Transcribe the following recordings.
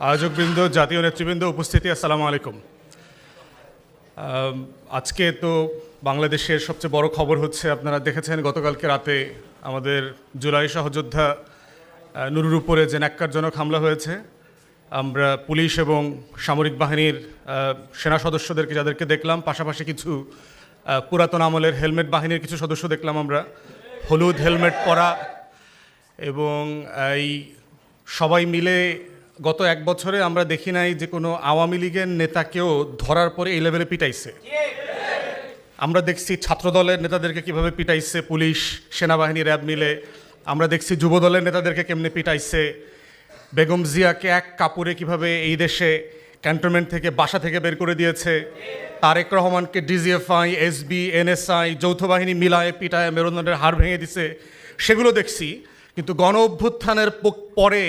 আয়োজকবৃন্দ, জাতীয় নেতৃবৃন্দ, উপস্থিতি, আসসালামু আলাইকুম। আজকে তো বাংলাদেশের সবচেয়ে বড় খবর হচ্ছে, আপনারা দেখেছেন গতকালকে রাতে আমাদের জুলাই সহযোদ্ধা নুরুর উপরে যে ন্যাক্কারজনক হামলা হয়েছে। আমরা পুলিশ এবং সামরিক বাহিনীর সেনা সদস্যদেরকে যাদেরকে দেখলাম, পাশাপাশি কিছু পুরাতন আমলের হেলমেট বাহিনীর কিছু সদস্য দেখলাম আমরা, হলুদ হেলমেট পরা, এবং এই সবাই মিলে গত এক বছরে আমরা দেখি নাই যে কোনো আওয়ামী লীগের নেতাকেও ধরার পরে এই লেভেলে পিটাইছে। আমরা দেখছি ছাত্রদলের নেতাদেরকে কিভাবে পিটাইছে পুলিশ, সেনাবাহিনী, র্যাব মিলে। আমরা দেখছি যুবদলের নেতাদেরকে কেমনে পিটাইছে। বেগম জিয়াকে এক কাপড়ে কিভাবে এই দেশে ক্যান্টনমেন্ট থেকে, বাসা থেকে বের করে দিয়েছে। তারেক রহমানকে ডিজিএফআই, এসবি, এনএসআই, যৌথ বাহিনী মিলায় পিটায় মেরুদণ্ডের হাড় ভেঙে দিছে, সেগুলো দেখছি। কিন্তু গণ অভ্যুত্থানের পরে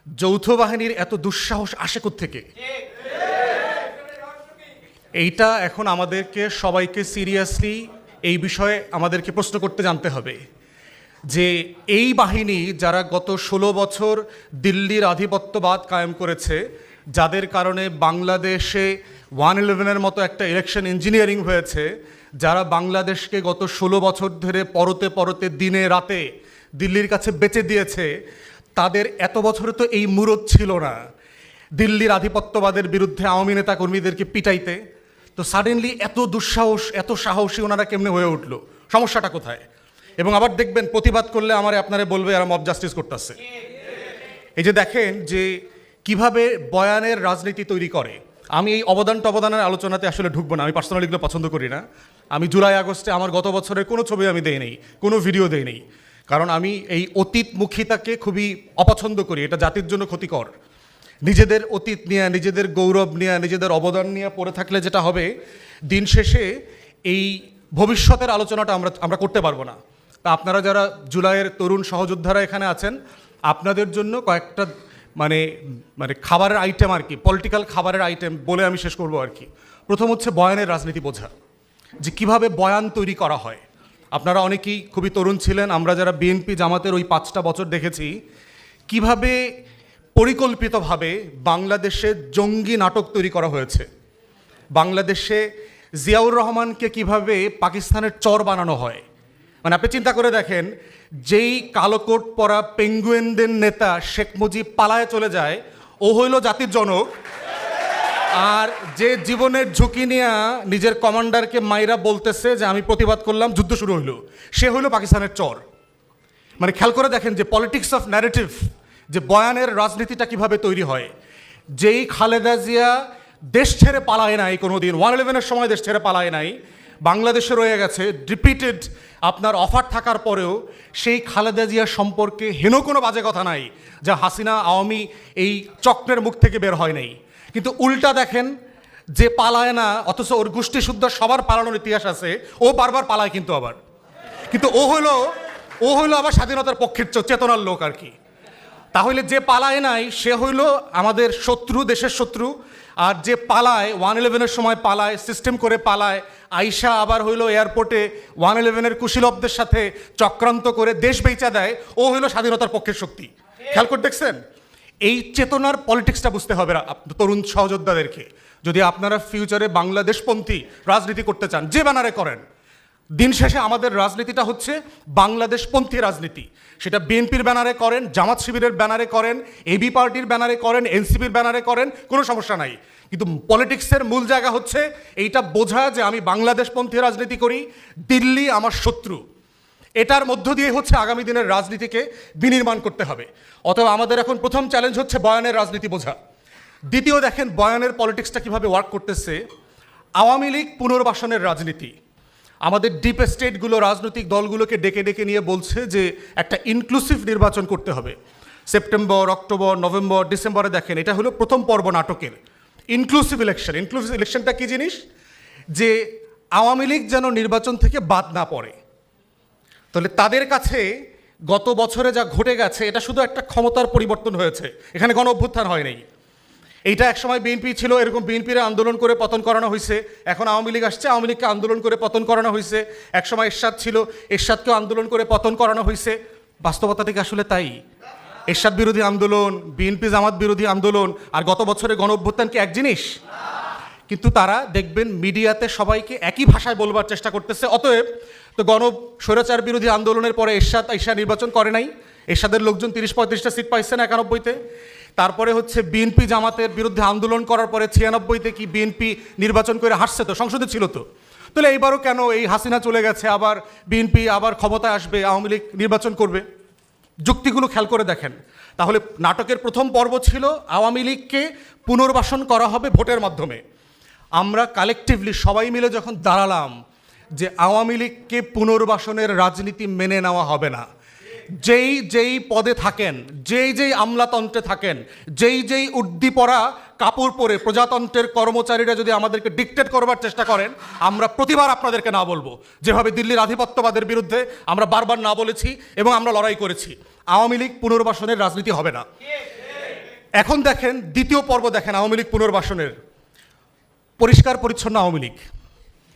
যৌথ বাহিনীর এত দুঃসাহস আসে কোত্থেকে? এইটা এখন আমাদেরকে সবাইকে সিরিয়াসলি এই বিষয়ে আমাদেরকে প্রশ্ন করতে জানতে হবে যে এই বাহিনী যারা গত 16 বছর দিল্লির আধিপত্যবাদ কায়েম করেছে, যাদের কারণে বাংলাদেশে 111-এর মতো একটা ইলেকশন ইঞ্জিনিয়ারিং হয়েছে, যারা বাংলাদেশকে গত 16 বছর ধরে পরতে পরতে দিনে রাতে দিল্লির কাছে বেচে দিয়েছে, তাদের এত বছরে তো এই মুরদ ছিল না দিল্লির আধিপত্যবাদের বিরুদ্ধে আওয়ামী নেতা কর্মীদেরকে পিটাইতে। তো সাডেনলি এত দুঃসাহস, এত সাহসী ওনারা কেমনে হয়ে উঠলো? সমস্যাটা কোথায়? এবং আবার দেখবেন প্রতিবাদ করলে আপনারা বলবে এরা মব জাস্টিস করতেছে। এই যে দেখেন যে কিভাবে বয়ানের রাজনীতি তৈরি করে। আমি এই অবদানের আলোচনাতে আসলে ঢুকবো না, আমি পার্সোনালি এগুলো পছন্দ করি না। আমি জুলাই আগস্টে আমার গত বছরের কোনো ছবি আমি দেই নেই, কোনো ভিডিও দেই নেই, কারণ আমি এই অতীতমুখিতাকে খুবই অপছন্দ করি। এটা জাতির জন্য ক্ষতিকর। নিজেদের অতীত নিয়ে, নিজেদের গৌরব নিয়ে, নিজেদের অবদান নিয়ে পড়ে থাকলে যেটা হবে, দিন শেষে এই ভবিষ্যতের আলোচনাটা আমরা করতে পারবো না। তা আপনারা যারা জুলাইয়ের তরুণ সহযোদ্ধারা এখানে আছেন, আপনাদের জন্য কয়েকটা মানে খাবারের আইটেম আর কি, পলিটিক্যাল খাবারের আইটেম বলে আমি শেষ করবো আর কি। প্রথম হচ্ছে বয়ানের রাজনীতি বোঝা, যে কিভাবে বয়ান তৈরি করা হয়। আপনারা অনেকেই খুবই তরুণ ছিলেন। আমরা যারা বিএনপি জামাতের ওই 5টা বছর দেখেছি কিভাবে পরিকল্পিতভাবে বাংলাদেশে জঙ্গি নাটক তৈরি করা হয়েছে। বাংলাদেশে জিয়াউর রহমানকে কিভাবে পাকিস্তানের চর বানানো হয়। মানে আপনি চিন্তা করে দেখেন, যেই কালো কোট পরা পেঙ্গুয়েনদের নেতা শেখ মুজিব পালায় চলে যায়, ও হইল জাতির জনক। আর যে জীবনের ঝুঁকি নিয়ে নিজের কমান্ডারকে মাইরা বলতেছে যে আমি প্রতিবাদ করলাম, যুদ্ধ শুরু হইল, সে হইল পাকিস্তানের চর। মানে খেয়াল করে দেখেন যে পলিটিক্স অফ ন্যারেটিভ, যে বয়ানের রাজনীতিটা কিভাবে তৈরি হয়। যেই খালেদা জিয়া দেশ ছেড়ে পালায় নাই কোনো দিন, 111-এর সময় দেশ ছেড়ে পালায় নাই, বাংলাদেশে রয়ে গেছে, রিপিটেড আপনার অফার থাকার পরেও সেই খালেদা জিয়া সম্পর্কে হেন কোনো বাজে কথা নাই যা হাসিনা আওয়ামী এই চক্রের মুখ থেকে বের হয় নাই। কিন্তু উল্টা দেখেন, যে পালায় না অথচ ওর গোষ্ঠী শুদ্ধ সবার পালানোর ইতিহাস আছে, ও বারবার পালায় কিন্তু ও হইলো আবার স্বাধীনতার পক্ষের চেতনার লোক আর কি। তাহলে যে পালায় নাই সে হইল আমাদের শত্রু, দেশের শত্রু। আর যে পালায় 111-এর সময় পালায়, সিস্টেম করে পালায়, আইসা আবার হইল এয়ারপোর্টে 111-এর কুশীলবদের সাথে চক্রান্ত করে দেশ বেচা দেয়, ও হইল স্বাধীনতার পক্ষের শক্তি। খেয়াল করে দেখছেন? এই চেতনার পলিটিক্সটা বুঝতে হবে তরুণ সহযোদ্ধাদেরকে। যদি আপনারা ফিউচারে বাংলাদেশপন্থী রাজনীতি করতে চান, যে ব্যানারে করেন, দিন শেষে আমাদের রাজনীতিটা হচ্ছে বাংলাদেশপন্থী রাজনীতি। সেটা বিএনপির ব্যানারে করেন, জামাত শিবিরের ব্যানারে করেন, এবি পার্টির ব্যানারে করেন, এনসিপির ব্যানারে করেন, কোনো সমস্যা নাই। কিন্তু পলিটিক্সের মূল জায়গা হচ্ছে এইটা বোঝা যে আমি বাংলাদেশপন্থী রাজনীতি করি, দিল্লি আমার শত্রু। এটার মধ্য দিয়ে হচ্ছে আগামী দিনের রাজনীতিকে বিনির্মাণ করতে হবে। অথবা আমাদের এখন প্রথম চ্যালেঞ্জ হচ্ছে বয়ানের রাজনীতি বোঝা। দ্বিতীয় দেখেন বয়ানের পলিটিক্সটা কিভাবে ওয়ার্ক করতেছে। আওয়ামী লীগ পুনর্বাসনের রাজনীতি। আমাদের ডিপ স্টেটগুলো, রাজনৈতিক দলগুলোকে ডেকে ডেকে নিয়ে বলছে যে একটা ইনক্লুসিভ নির্বাচন করতে হবে। সেপ্টেম্বর, অক্টোবর, নভেম্বর, ডিসেম্বরে দেখেন, এটা হলো প্রথম পর্ব নাটকের ইনক্লুসিভ ইলেকশন। ইনক্লুসিভ ইলেকশনটা কী জিনিস? যে আওয়ামী লীগ যেন নির্বাচন থেকে বাদ না পড়ে। তাহলে তাদের কাছে গত বছরে যা ঘটে গেছে, এটা শুধু একটা ক্ষমতার পরিবর্তন হয়েছে, এখানে গণ অভ্যুত্থান হয় নাই। এইটা একসময় বিএনপি ছিল, এরকম বিএনপির আন্দোলন করে পতন করানো হয়েছে। এখন আওয়ামী লীগ আসছে, আওয়ামী লীগকে আন্দোলন করে পতন করানো হয়েছে। একসময় এরশাদ ছিল, এরশাদকেও আন্দোলন করে পতন করানো হয়েছে। বাস্তবতা থেকে আসলে তাই। এরশাদ বিরোধী আন্দোলন, বিএনপি জামাত বিরোধী আন্দোলন আর গত বছরের গণ অভ্যুত্থান কি এক জিনিস? কিন্তু তারা দেখবেন মিডিয়াতে সবাইকে একই ভাষায় বলবার চেষ্টা করতেছে। অতএব তো স্বৈরাচার বিরোধী আন্দোলনের পরে এরশাদ আইসা নির্বাচন করে নাই, এরশাদের লোকজন 30-35টা সিট পাইছে না 91-তে। তারপরে হচ্ছে বিএনপি জামাতের বিরুদ্ধে আন্দোলন করার পরে 96-তে কি বিএনপি নির্বাচন করে হাসছে, তো সংসদে ছিল তো। তাহলে এইবারও কেন এই হাসিনা চলে গেছে, আবার বিএনপি আবার ক্ষমতায় আসবে, আওয়ামী লীগ নির্বাচন করবে? যুক্তিগুলো খেয়াল করে দেখেন। তাহলে নাটকের প্রথম পর্ব ছিল আওয়ামী লীগকে পুনর্বাসন করা হবে ভোটের মাধ্যমে। আমরা কালেকটিভলি সবাই মিলে যখন দাঁড়ালাম যে আওয়ামী লীগকে পুনর্বাসনের রাজনীতি মেনে নেওয়া হবে না, যেই পদে থাকেন, যেই আমলাতন্ত্রে থাকেন, যেই উর্দিপরা কাপড় পরে প্রজাতন্ত্রের কর্মচারীরা যদি আমাদেরকে ডিকটেট করবার চেষ্টা করেন, আমরা প্রতিবার আপনাদেরকে না বলবো। যেভাবে দিল্লির আধিপত্যবাদের বিরুদ্ধে আমরা বারবার না বলেছি এবং আমরা লড়াই করেছি, আওয়ামী লীগ পুনর্বাসনের রাজনীতি হবে না। এখন দেখেন দ্বিতীয় পর্ব, দেখেন আওয়ামী লীগ পুনর্বাসনের। পরিষ্কার পরিচ্ছন্ন আওয়ামী লীগ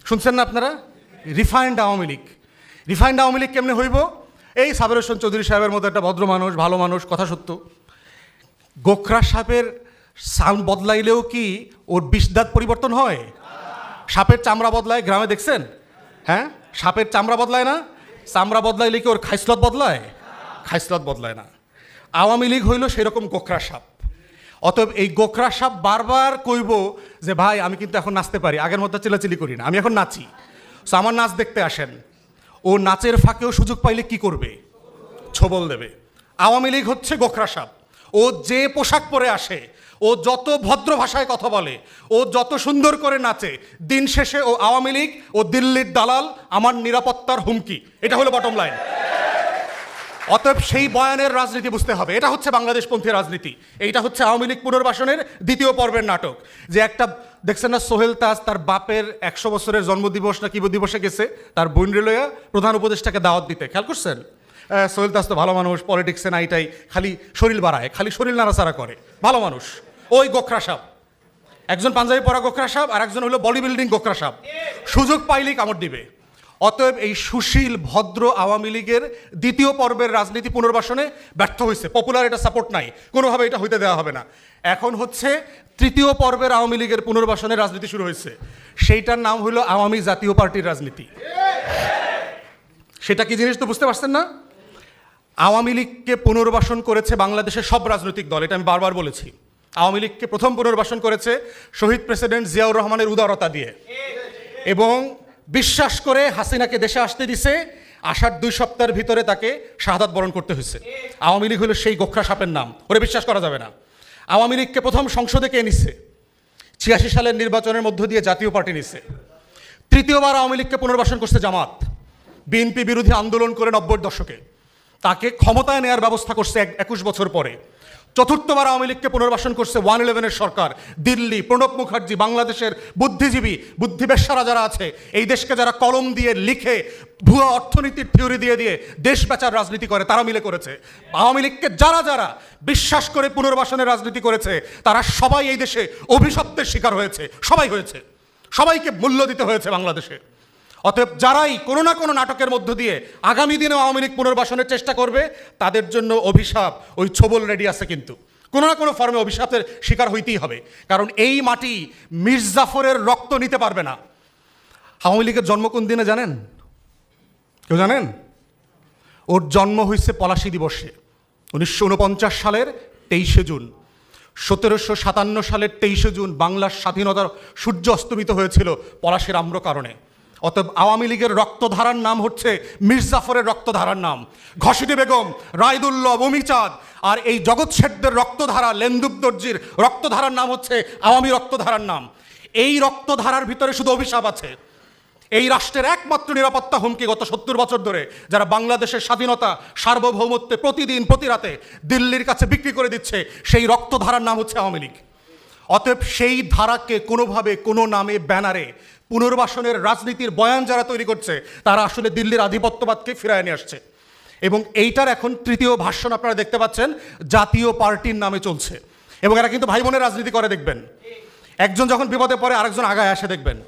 শুনছেন না আপনারা? রিফাইন্ড আওয়ামী লীগ। রিফাইন্ড আওয়ামী লীগ কেমনে হইব? এই সাবের হোসেন চৌধুরী সাহেবের মতো একটা ভদ্র মানুষ, ভালো মানুষ, কথা সত্য। গোখরা সাপের সাউন্ড বদলাইলেও কি ওর বিষদাঁত পরিবর্তন হয়? সাপের চামড়া বদলায়, গ্রামে দেখছেন? হ্যাঁ, সাপের চামড়া বদলায় না? চামড়া বদলাইলে কি ওর খাইসলত বদলায়? খাইসলত বদলায় না। আওয়ামী লীগ হইল সেরকম গোখরা সাপ। অতএব এই গোখরা সাপ বারবার কইব যে ভাই আমি কিন্তু এখন নাচতে পারি, আগের মতো চিলাচিলি করি না, আমি এখন নাচি, সো আমার নাচ দেখতে আসেন। ও নাচের ফাঁকেও সুযোগ পাইলে কি করবে? ছোবল দেবে। আওয়ামী লীগ হচ্ছে গোখরা সাপ। ও যে পোশাক পরে আসে, ও যত ভদ্র ভাষায় কথা বলে, ও যত সুন্দর করে নাচে, দিন শেষে ও আওয়ামী লীগ, ও দিল্লির দালাল, আমার নিরাপত্তার হুমকি। এটা হলো বটম লাইন। অতএব সেই বয়ানের রাজনীতি বুঝতে হবে। এটা হচ্ছে বাংলাদেশপন্থী রাজনীতি। এইটা হচ্ছে আওয়ামী লীগ পুনর্বাসনের দ্বিতীয় পর্বের নাটক। যে একটা দেখছেন না, সোহেল তাজ তার বাপের 100 বছরের জন্মদিবস না কি দিবসে গেছে তার বোন রেলয়া প্রধান উপদেষ্টাকে দাওয়াত দিতে, খেয়াল করছেন? সোহেল তাজ তো ভালো মানুষ, পলিটিক্সে নাইটাই খালি শরীর বাড়ায়, খালি শরীর নাড়াচাড়া করে, ভালো মানুষ। ওই গোখরা সাপ, একজন পাঞ্জাবি পরা গোখরা সাপ আর একজন হলো বডি বিল্ডিং গোখরা সাপ, সুযোগ পাইলেই কামড় দিবে। অতএব এই সুশীল ভদ্র আওয়ামী লীগের দ্বিতীয় পর্বের রাজনীতি পুনর্বাসনে ব্যর্থ হয়েছে। পপুলার এটা সাপোর্ট নাই, কোনোভাবে এটা হইতে দেওয়া হবে না। এখন হচ্ছে তৃতীয় পর্বের আওয়ামী লীগের পুনর্বাসনের রাজনীতি শুরু হয়েছে। সেইটার নাম হলো আওয়ামী জাতীয় পার্টির রাজনীতি। সেটা কি জিনিস তো বুঝতে পারছেন না? আওয়ামী লীগকে পুনর্বাসন করেছে বাংলাদেশের সব রাজনৈতিক দল, এটা আমি বারবার বলেছি। আওয়ামী লীগকে প্রথম পুনর্বাসন করেছে শহীদ প্রেসিডেন্ট জিয়াউর রহমানের উদারতা দিয়ে, এবং বিশ্বাস করে হাসিনাকে দেশে আসতে দিছে। আসার 2 সপ্তাহের ভিতরে তাকে শাহাদাত বরণ করতে হয়েছে। আওয়ামী লীগ হলো সেই গোখরা সাপের নাম, ওরে বিশ্বাস করা যাবে না। আওয়ামী লীগকে প্রথম সংসদে কে নিচ্ছে? 86 সালের নির্বাচনের মধ্য দিয়ে জাতীয় পার্টি নিচ্ছে। তৃতীয়বার আওয়ামী লীগকে পুনর্বাসন করছে জামাত, বিএনপি বিরোধী আন্দোলন করে 90-এর দশকে। তাকে ক্ষমতায় নেওয়ার ব্যবস্থা করছে 21 বছর পরে। চতুর্থবার আওয়ামী লীগকে পুনর্বাসন করছে 111-এর সরকার, দিল্লি, প্রণব মুখার্জি, বাংলাদেশের বুদ্ধিজীবী, বুদ্ধিবেশ্যারা যারা আছে, এই দেশকে যারা কলম দিয়ে লিখে ভুয়া অর্থনীতির থিওরি দিয়ে দিয়ে দেশ বেচার রাজনীতি করে, তারা মিলে করেছে। আওয়ামী লীগকে যারা যারা বিশ্বাস করে পুনর্বাসনের রাজনীতি করেছে, তারা সবাই এই দেশে অভিশপ্তের শিকার হয়েছে, সবাই হয়েছে, সবাইকে মূল্য দিতে হয়েছে বাংলাদেশে। অতএব যারাই কোনো না কোনো নাটকের মধ্য দিয়ে আগামী দিনে আওয়ামী লীগ পুনর্বাসনের চেষ্টা করবে, তাদের জন্য অভিশাপ ওই ছোবল রেডি আছে। কিন্তু কোনো না কোনো ফর্মে অভিশাপের শিকার হইতেই হবে, কারণ এই মাটি মির্জাফরের রক্ত নিতে পারবে না। আওয়ামী লীগের জন্ম কোন দিনে জানেন? কেউ জানেন? ওর জন্ম হয়েছে পলাশী দিবসে, 1949 সালের 23শে জুন। 1757 সালের 23শে জুন বাংলার স্বাধীনতার সূর্য অস্তমিত হয়েছিল পলাশীর আম্র কারণে। অতএব আওয়ামী লীগের রক্তধারার নাম হচ্ছে মির্জাফরের রক্তধারার নাম। ঘসিটি বেগম, রায়দুল্লাহ, মমিচাঁদ আর এই জগৎ শেঠদের রক্তধারা, লেন্দুব দর্জির রক্তধারার নাম হচ্ছে আওয়ামী রক্তধারার নাম। এই রক্তধারার ভিতরে শুধু অভিশাপ আছে। এই রাষ্ট্রের একমাত্র নিরাপত্তা হুমকি গত 70 বছর ধরে যারা বাংলাদেশের স্বাধীনতা সার্বভৌমত্বে প্রতিদিন প্রতি রাতে দিল্লির কাছে বিক্রি করে দিচ্ছে, সেই রক্তধারার নাম হচ্ছে আওয়ামী লীগ। অতএব সেই ধারাকে কোনোভাবে কোনো নামে ব্যানারে পুনর্বাসনের রাজনীতির বয়ান যারা তৈরি করছে, তারা আসলে দিল্লির আধিপত্যবাদকে ফিরায় নিয়ে আসছে। এবং এইটার এখন তৃতীয় ভাষণ আপনারা দেখতে পাচ্ছেন জাতীয় পার্টির নামে চলছে। এবং এরা কিন্তু ভাই বোনের রাজনীতি করে, দেখবেন একজন যখন বিপদে পড়ে আরেকজন আগায় আসে। দেখবেন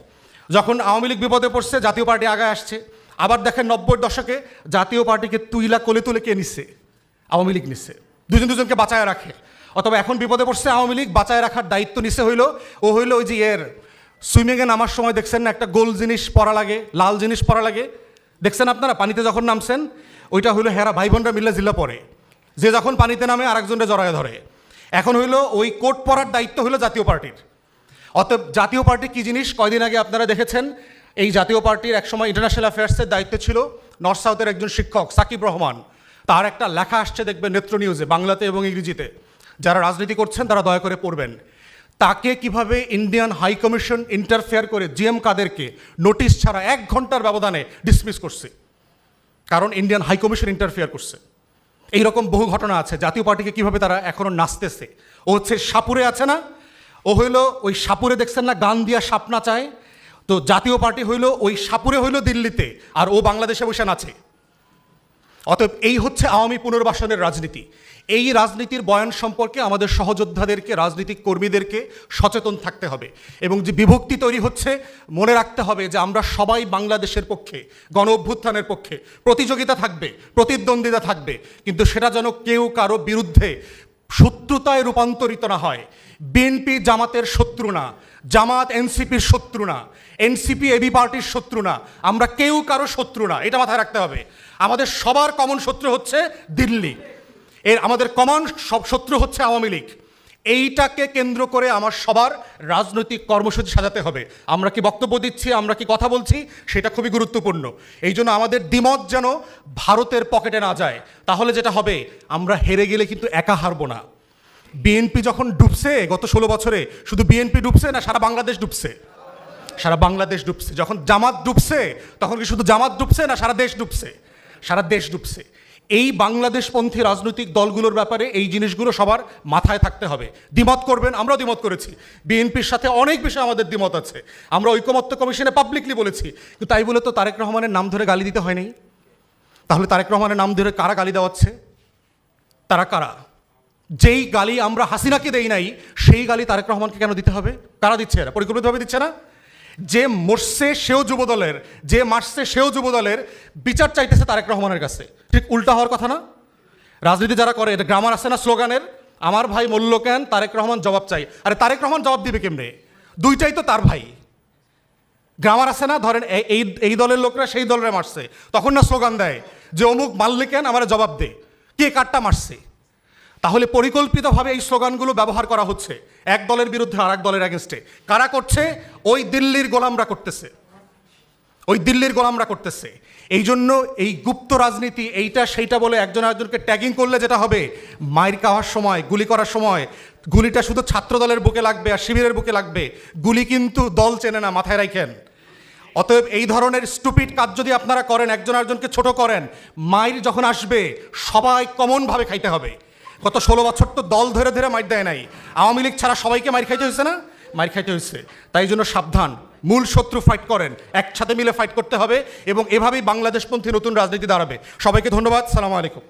যখন আওয়ামী লীগ বিপদে পড়ছে, জাতীয় পার্টি আগায় আসছে। আবার দেখেন 90-এর দশকে জাতীয় পার্টিকে তুইলা কোলে তুলে কে নিচ্ছে? আওয়ামী লীগ নিচ্ছে। দুজন দুজনকে বাঁচায় রাখে। অথবা এখন বিপদে পড়ছে আওয়ামী লীগ, বাঁচায় রাখার দায়িত্ব নিছে হইলো ওই যে সুইমিংয়ে নামার সময় দেখছেন না একটা গোল জিনিস পরা লাগে, লাল জিনিস পরা লাগে, দেখছেন আপনারা পানিতে যখন নামছেন, ওইটা হইলো হেরা ভাই বোনরা মিল্লা জিল্লা পরে, যে যখন পানিতে নামে আরেকজনকে জড়ায় ধরে। এখন হইলো ওই কোট পরার দায়িত্ব হইলো জাতীয় পার্টির। অতএব জাতীয় পার্টি কী জিনিস কয়দিন আগে আপনারা দেখেছেন, এই জাতীয় পার্টির একসময় ইন্টারন্যাশনাল অ্যাফেয়ার্সের দায়িত্বে ছিল নর্থ সাউথের একজন শিক্ষক সাকিব রহমান। তার একটা লেখা আসছে দেখবেন নেত্র নিউজে, বাংলাতে এবং ইংরেজিতে। যারা রাজনীতি করছেন তারা দয়া করে পড়বেন। তাকে কিভাবে ইন্ডিয়ান হাই কমিশন ইন্টারফেয়ার করে জিএম কাদেরকে নোটিশ ছাড়া 1 ঘন্টার ব্যবধানে ডিসমিস করছে, কারণ ইন্ডিয়ান হাই কমিশন ইন্টারফেয়ার করছে। এইরকম বহু ঘটনা আছে। জাতীয় পার্টিকে কিভাবে তারা এখনও নাচতেছে। ও হচ্ছে সাপুরে আছে না, ও হইলো ওই সাপুরে দেখছেন না গান দিয়া সাপ নাচায়, তো জাতীয় পার্টি হইলো ওই সাপুরে হইলো দিল্লিতে, আর ও বাংলাদেশে বসে নাচে। অতএব এই হচ্ছে আওয়ামী পুনর্বাসনের রাজনীতি। এই রাজনীতির বয়ান সম্পর্কে আমাদের সহযোদ্ধাদেরকে, রাজনৈতিক কর্মীদেরকে সচেতন থাকতে হবে। এবং যে বিভক্তি তৈরি হচ্ছে, মনে রাখতে হবে যে আমরা সবাই বাংলাদেশের পক্ষে, গণ অভ্যুত্থানের পক্ষে। প্রতিযোগিতা থাকবে, প্রতিদ্বন্দ্বিতা থাকবে, কিন্তু সেটা যেন কেউ কারো বিরুদ্ধে শত্রুতায় রূপান্তরিত না হয়। বিএনপি জামাতের শত্রু না, জামাত এনসিপির শত্রু না, এনসিপি এবি পার্টির শত্রু না, আমরা কেউ কারো শত্রু না, এটা মাথায় রাখতে হবে। আমাদের সবার কমন শত্রু হচ্ছে দিল্লি, আমাদের কমন সব শত্রু হচ্ছে আওয়ামী লীগ। এইটাকে কেন্দ্র করে আমার সবার রাজনৈতিক কর্মসূচি সাজাতে হবে। আমরা কি বক্তব্য দিচ্ছি, আমরা কি কথা বলছি, সেটা খুবই গুরুত্বপূর্ণ। এই জন্য আমাদের দ্বিমত যেন ভারতের পকেটে না যায়। তাহলে যেটা হবে, আমরা হেরে গেলে কিন্তু একা হারবো না। বিএনপি যখন ডুবছে গত 16 বছরে, শুধু বিএনপি ডুবছে না, সারা বাংলাদেশ ডুবছে, সারা বাংলাদেশ ডুবছে। যখন জামাত ডুবছে, তখন কি শুধু জামাত ডুবছে না, সারা দেশ ডুবছে, সারা দেশ ডুবছে। এই বাংলাদেশপন্থী রাজনৈতিক দলগুলোর ব্যাপারে এই জিনিসগুলো সবার মাথায় থাকতে হবে। দ্বিমত করবেন, আমরাও দ্বিমত করেছি, বিএনপির সাথে অনেক বিষয়ে আমাদের দ্বিমত আছে। আমরা ঐকমত্য কমিশনে পাবলিকলি বলেছি, কিন্তু তাই বলে তো তারেক রহমানের নাম ধরে গালি দিতে হয়নি। তাহলে তারেক রহমানের নাম ধরে কারা গালি দেওয়াচ্ছে? তারা কারা? যেই গালি আমরা হাসিনাকে দেই নাই, সেই গালি তারেক রহমানকে কেন দিতে হবে? কারা দিচ্ছে? এরা পরিকল্পিতভাবে দিচ্ছে না? যে মরছে সেও যুবদলের, যে মারছে সেও যুবদলের, বিচার চাইতেছে তারেক রহমানের কাছে। ঠিক উল্টা হওয়ার কথা না? রাজনীতি যারা করে, এটা গ্রামার আছে না স্লোগানের, আমার ভাই মূল্য কেন, তারেক রহমান জবাব চাই। আরে তারেক রহমান জবাব দিবে কেমনে? দুইটাই তো তার ভাই। গ্রামার আছে না, ধরেন এই দলের লোকরা সেই দলের মারছে, তখন না স্লোগান দেয় যে অমুক মারলে কেন, আমার জবাব দে, কে কারটা মারছে। তাহলে পরিকল্পিতভাবে এই স্লোগানগুলো ব্যবহার করা হচ্ছে এক দলের বিরুদ্ধে আর এক দলের অ্যাগেনস্টে। কারা করছে? ওই দিল্লির গোলামরা করতেছে, ওই দিল্লির গোলামরা করতেছে। এই জন্য এই গুপ্ত রাজনীতি, এইটা সেইটা বলে একজন আরেকজনকে ট্যাগিং করলে যেটা হবে, মাইর খাওয়ার সময়, গুলি করার সময়, গুলিটা শুধু ছাত্র দলের বুকে লাগবে আর শিবিরের বুকে লাগবে, গুলি কিন্তু দল চেনে না, মাথায় রাখেন। অতএব এই ধরনের স্টুপিড কাজ যদি আপনারা করেন, একজন আরেকজনকে ছোট করেন, মাইর যখন আসবে সবাই কমনভাবে খাইতে হবে। গত 16 বছর তো দল ধরে ধরে মাইর দেয় নাই, আওয়ামী লীগ ছাড়া সবাইকে মাইর খাইতে হয়েছে না? মাইর খাইতে হয়েছে। তাই জন্য সাবধান, মূল শত্রু ফাইট করেন, একসাথে মিলে ফাইট করতে হবে, এবং এভাবেই বাংলাদেশপন্থী নতুন রাজনীতি দাঁড়াবে। সবাইকে ধন্যবাদ, সালামু আলাইকুম।